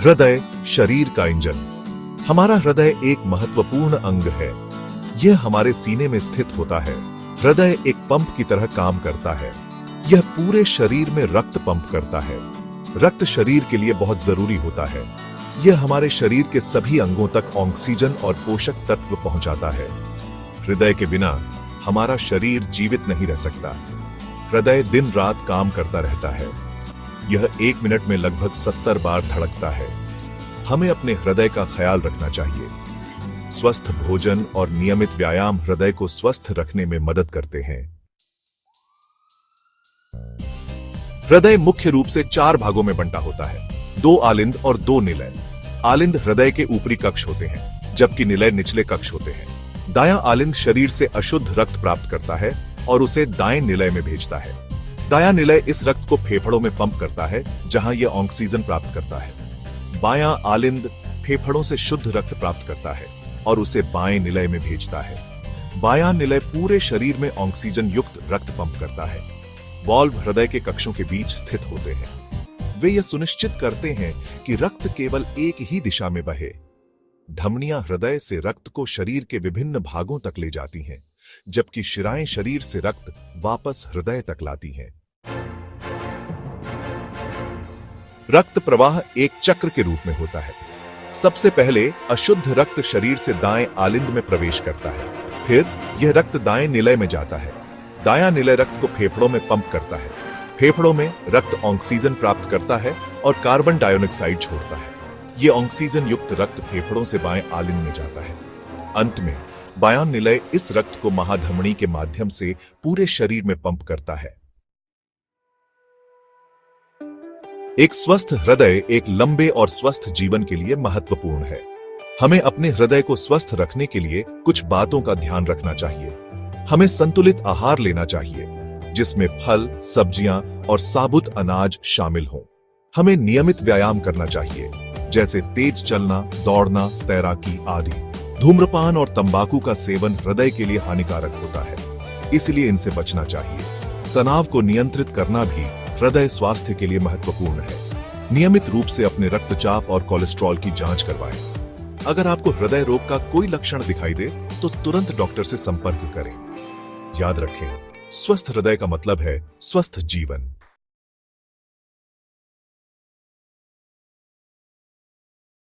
हृदय शरीर का इंजन। हमारा हृदय एक महत्वपूर्ण अंग है। यह हमारे सीने में स्थित होता है। हृदय एक पंप की तरह काम करता है। यह पूरे शरीर में रक्त पंप करता है। रक्त शरीर के लिए बहुत जरूरी होता है। यह हमारे शरीर के सभी अंगों तक ऑक्सीजन और पोषक तत्व पहुंचाता है। हृदय के बिना हमारा शरीर जीवित नहीं रह सकता। हृदय दिन रात काम करता रहता है। यह 1 मिनट में लगभग 70 बार धड़कता है। हमें अपने हृदय का ख्याल रखना चाहिए। स्वस्थ भोजन और नियमित व्यायाम हृदय को स्वस्थ रखने में मदद करते हैं। हृदय मुख्य रूप से 4 भागों में बंटा होता है, 2 आलिंद और 2 निलय। आलिंद हृदय के ऊपरी कक्ष होते हैं, जबकि निलय निचले कक्ष होते हैं। दायां आलिंद शरीर से अशुद्ध रक्त प्राप्त करता है और उसे दाएं निलय में भेजता है। दायां निलय इस रक्त को फेफड़ों में पंप करता है, जहां यह ऑक्सीजन प्राप्त करता है। बायां आलिंद फेफड़ों से शुद्ध रक्त प्राप्त करता है और उसे बाएं निलय में भेजता है। बायां निलय पूरे शरीर में ऑक्सीजन युक्त रक्त पंप करता है। वाल्व हृदय के कक्षों के बीच स्थित होते हैं। वे यह सुनिश्चित करते हैं कि रक्त केवल एक ही दिशा में बहे। धमनियां हृदय से रक्त को शरीर के विभिन्न भागों तक ले जाती हैं, जबकि शिराएं शरीर से रक्त वापस हृदय तक लाती हैं। रक्त प्रवाह एक चक्र के रूप में होता है। सबसे पहले अशुद्ध रक्त शरीर से दाएं आलिंद में प्रवेश करता है। फिर यह रक्त दाएं निलय में जाता है। दायां निलय रक्त को फेफड़ों में पंप करता है। फेफड़ों में रक्त ऑक्सीजन प्राप्त करता है और कार्बन डाइऑक्साइड छोड़ता है। यह ऑक्सीजन युक्त रक्त फेफड़ों से बाएं आलिंद में जाता है। अंत में बायां निलय इस रक्त को महाधमनी के माध्यम से पूरे शरीर में पंप करता है। एक स्वस्थ हृदय एक लंबे और स्वस्थ जीवन के लिए महत्वपूर्ण है। हमें अपने हृदय को स्वस्थ रखने के लिए कुछ बातों का ध्यान रखना चाहिए। हमें संतुलित आहार लेना चाहिए, जिसमें फल, सब्जियां और साबुत अनाज शामिल हों। हमें नियमित व्यायाम करना चाहिए, जैसे तेज चलना, दौड़ना, तैराकी आदि। धूम्रपान और तंबाकू का सेवन हृदय के लिए हानिकारक होता है, इसलिए इनसे बचना चाहिए। तनाव को नियंत्रित करना भी हृदय स्वास्थ्य के लिए महत्वपूर्ण है। नियमित रूप से अपने रक्तचाप और कोलेस्ट्रॉल की जांच करवाएं। अगर आपको हृदय रोग का कोई लक्षण दिखाई दे तो तुरंत डॉक्टर से संपर्क करें। याद रखें, स्वस्थ हृदय का मतलब है स्वस्थ जीवन।